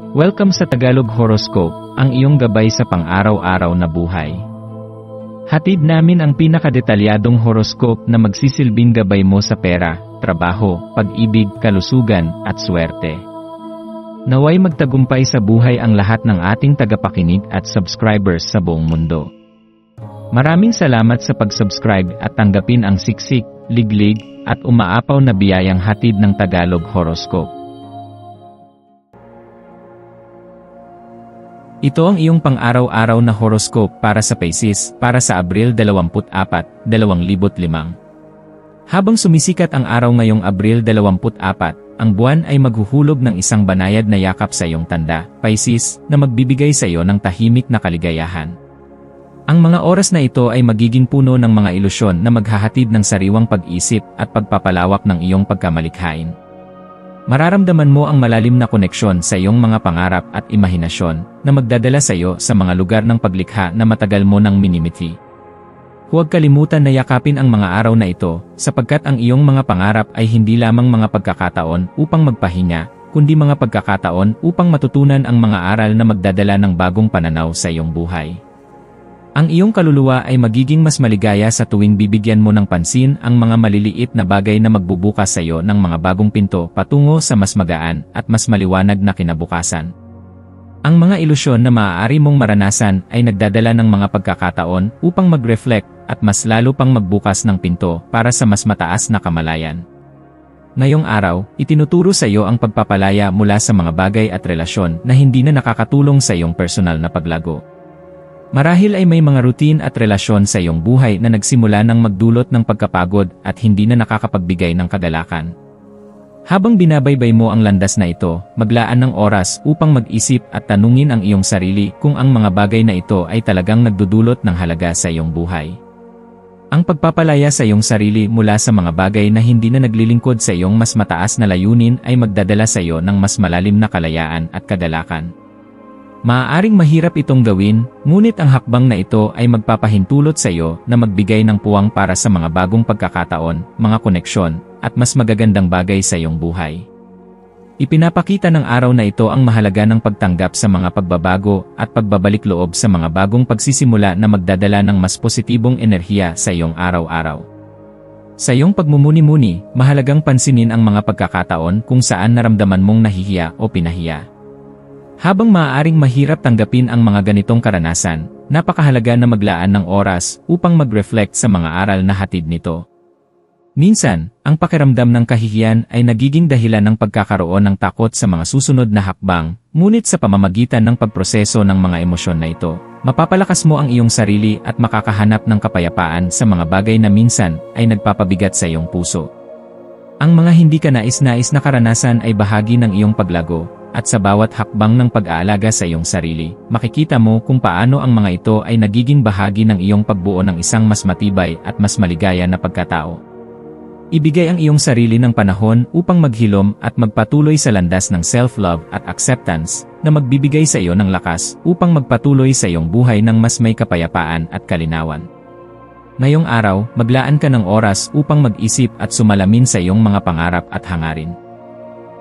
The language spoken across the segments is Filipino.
Welcome sa Tagalog Horoscope, ang iyong gabay sa pang-araw-araw na buhay. Hatid namin ang pinakadetalyadong horoscope na magsisilbing gabay mo sa pera, trabaho, pag-ibig, kalusugan, at swerte. Naway magtagumpay sa buhay ang lahat ng ating tagapakinig at subscribers sa buong mundo. Maraming salamat sa pag-subscribe at tanggapin ang siksik, liglig, at umaapaw na biyayang hatid ng Tagalog Horoscope. Ito ang iyong pang-araw-araw na horoscope para sa Pisces para sa Abril 24, 2005. Habang sumisikat ang araw ngayong Abril 24, ang buwan ay maghuhulog ng isang banayad na yakap sa iyong tanda, Pisces, na magbibigay sa iyo ng tahimik na kaligayahan. Ang mga oras na ito ay magiging puno ng mga ilusyon na maghahatid ng sariwang pag-isip at pagpapalawak ng iyong pagkamalikhain. Mararamdaman mo ang malalim na koneksyon sa iyong mga pangarap at imahinasyon na magdadala sa iyo sa mga lugar ng paglikha na matagal mo nang minimithi. Huwag kalimutan na yakapin ang mga araw na ito sapagkat ang iyong mga pangarap ay hindi lamang mga pagkakataon upang magpahinga, kundi mga pagkakataon upang matutunan ang mga aral na magdadala ng bagong pananaw sa iyong buhay. Ang iyong kaluluwa ay magiging mas maligaya sa tuwing bibigyan mo ng pansin ang mga maliliit na bagay na magbubukas sa iyo ng mga bagong pinto patungo sa mas magaan at mas maliwanag na kinabukasan. Ang mga ilusyon na maaari mong maranasan ay nagdadala ng mga pagkakataon upang mag-reflect at mas lalo pang magbukas ng pinto para sa mas mataas na kamalayan. Ngayong araw, itinuturo sa iyo ang pagpapalaya mula sa mga bagay at relasyon na hindi na nakakatulong sa iyong personal na paglago. Marahil ay may mga routine at relasyon sa iyong buhay na nagsimula ng magdulot ng pagkapagod at hindi na nakakapagbigay ng kagalakan. Habang binabaybay mo ang landas na ito, maglaan ng oras upang mag-isip at tanungin ang iyong sarili kung ang mga bagay na ito ay talagang nagdudulot ng halaga sa iyong buhay. Ang pagpapalaya sa iyong sarili mula sa mga bagay na hindi na naglilingkod sa iyong mas mataas na layunin ay magdadala sa iyo ng mas malalim na kalayaan at kagalakan. Maaaring mahirap itong gawin, ngunit ang hakbang na ito ay magpapahintulot sa iyo na magbigay ng puwang para sa mga bagong pagkakataon, mga koneksyon, at mas magagandang bagay sa iyong buhay. Ipinapakita ng araw na ito ang mahalaga ng pagtanggap sa mga pagbabago at pagbabalik loob sa mga bagong pagsisimula na magdadala ng mas positibong enerhiya sa iyong araw-araw. Sa iyong pagmumuni-muni, mahalagang pansinin ang mga pagkakataon kung saan naramdaman mong nahihiya o pinahiya. Habang maaaring mahirap tanggapin ang mga ganitong karanasan, napakahalaga na maglaan ng oras upang mag-reflect sa mga aral na hatid nito. Minsan, ang pakiramdam ng kahihiyan ay nagiging dahilan ng pagkakaroon ng takot sa mga susunod na hakbang, ngunit sa pamamagitan ng pagproseso ng mga emosyon na ito, mapapalakas mo ang iyong sarili at makakahanap ng kapayapaan sa mga bagay na minsan ay nagpapabigat sa iyong puso. Ang mga hindi ka nais-nais na karanasan ay bahagi ng iyong paglago, at sa bawat hakbang ng pag-aalaga sa iyong sarili, makikita mo kung paano ang mga ito ay nagiging bahagi ng iyong pagbuo ng isang mas matibay at mas maligaya na pagkatao. Ibigay ang iyong sarili ng panahon upang maghilom at magpatuloy sa landas ng self-love at acceptance na magbibigay sa iyo ng lakas upang magpatuloy sa iyong buhay ng mas may kapayapaan at kalinawan. Ngayong araw, maglaan ka ng oras upang mag-isip at sumalamin sa iyong mga pangarap at hangarin.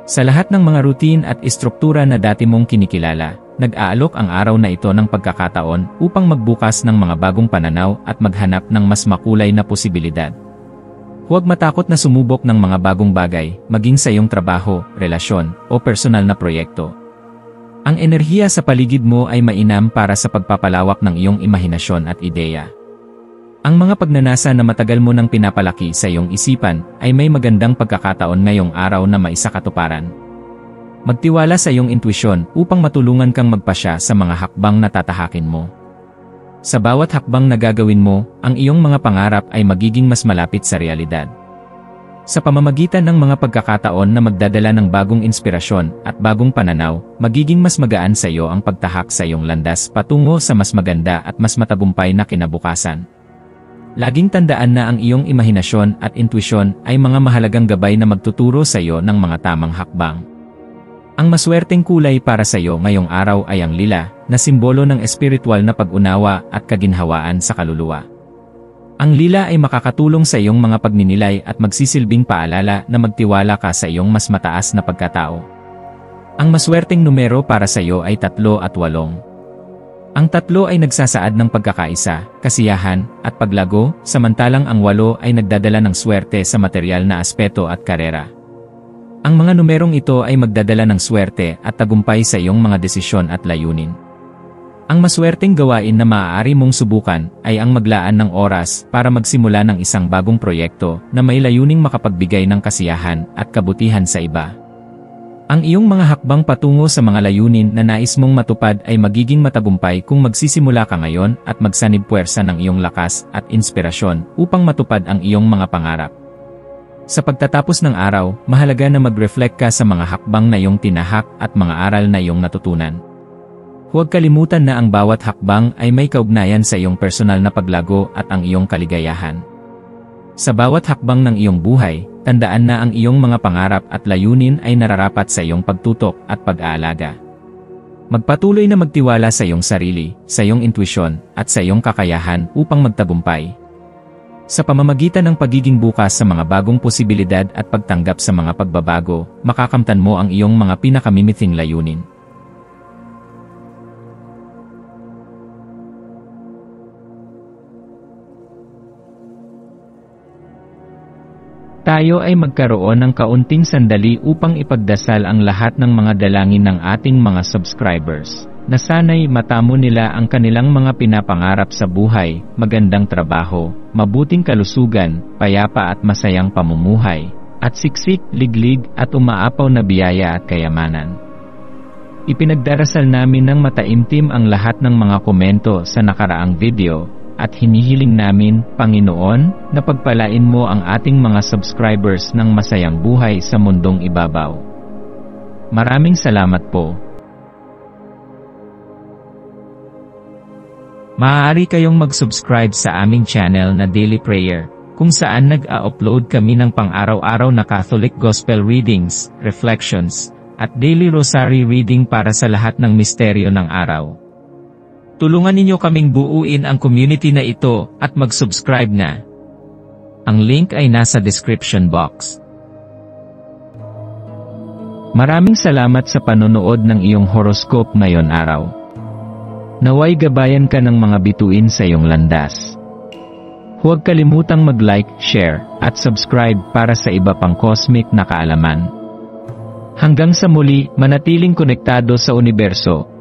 Sa lahat ng mga routine at istruktura na dati mong kinikilala, nag-aalok ang araw na ito ng pagkakataon upang magbukas ng mga bagong pananaw at maghanap ng mas makulay na posibilidad. Huwag matakot na sumubok ng mga bagong bagay, maging sa iyong trabaho, relasyon, o personal na proyekto. Ang enerhiya sa paligid mo ay mainam para sa pagpapalawak ng iyong imahinasyon at ideya. Ang mga pagnanasa na matagal mo nang pinapalaki sa iyong isipan ay may magandang pagkakataon ngayong araw na maisakatuparan. Magtiwala sa iyong intuisyon upang matulungan kang magpasya sa mga hakbang na tatahakin mo. Sa bawat hakbang na gagawin mo, ang iyong mga pangarap ay magiging mas malapit sa realidad. Sa pamamagitan ng mga pagkakataon na magdadala ng bagong inspirasyon at bagong pananaw, magiging mas magaan sa iyo ang pagtahak sa iyong landas patungo sa mas maganda at mas matagumpay na kinabukasan. Laging tandaan na ang iyong imahinasyon at intuisyon ay mga mahalagang gabay na magtuturo sa iyo ng mga tamang hakbang. Ang maswerteng kulay para sa iyo ngayong araw ay ang lila, na simbolo ng espiritual na pag-unawa at kaginhawaan sa kaluluwa. Ang lila ay makakatulong sa iyong mga pagninilay at magsisilbing paalala na magtiwala ka sa iyong mas mataas na pagkatao. Ang maswerteng numero para sa iyo ay 3 at 8. Ang 3 ay nagsasaad ng pagkakaisa, kasiyahan, at paglago, samantalang ang 8 ay nagdadala ng swerte sa material na aspeto at karera. Ang mga numerong ito ay magdadala ng swerte at tagumpay sa iyong mga desisyon at layunin. Ang maswerteng gawain na maaari mong subukan ay ang maglaan ng oras para magsimula ng isang bagong proyekto na may layuning makapagbigay ng kasiyahan at kabutihan sa iba. Ang iyong mga hakbang patungo sa mga layunin na nais mong matupad ay magiging matagumpay kung magsisimula ka ngayon at magsanib puwersa ng iyong lakas at inspirasyon upang matupad ang iyong mga pangarap. Sa pagtatapos ng araw, mahalaga na mag-reflect ka sa mga hakbang na iyong tinahak at mga aral na iyong natutunan. Huwag kalimutan na ang bawat hakbang ay may kaugnayan sa iyong personal na paglago at ang iyong kaligayahan. Sa bawat hakbang ng iyong buhay, tandaan na ang iyong mga pangarap at layunin ay nararapat sa iyong pagtutok at pag-aalaga. Magpatuloy na magtiwala sa iyong sarili, sa iyong intuisyon, at sa iyong kakayahan upang magtagumpay. Sa pamamagitan ng pagiging bukas sa mga bagong posibilidad at pagtanggap sa mga pagbabago, makakamtan mo ang iyong mga pinakamimithing layunin. Tayo ay magkaroon ng kaunting sandali upang ipagdasal ang lahat ng mga dalangin ng ating mga subscribers, na sana'y matamo nila ang kanilang mga pinapangarap sa buhay, magandang trabaho, mabuting kalusugan, payapa at masayang pamumuhay, at siksik, liglig at umaapaw na biyaya at kayamanan. Ipinagdarasal namin ng mataimtim ang lahat ng mga komento sa nakaraang video, at hinihiling namin, Panginoon, na pagpalain mo ang ating mga subscribers ng masayang buhay sa mundong ibabaw. Maraming salamat po. Maaari kayong mag-subscribe sa aming channel na Daily Prayer, kung saan nag-a-upload kami ng pang-araw-araw na Catholic Gospel readings, reflections, at daily rosary reading para sa lahat ng misteryo ng araw. Tulungan ninyo kaming buuin ang community na ito at mag-subscribe na. Ang link ay nasa description box. Maraming salamat sa panonood ng iyong horoscope ngayon araw. Naway gabayan ka ng mga bituin sa iyong landas. Huwag kalimutang mag-like, share, at subscribe para sa iba pang cosmic na kaalaman. Hanggang sa muli, manatiling konektado sa universo.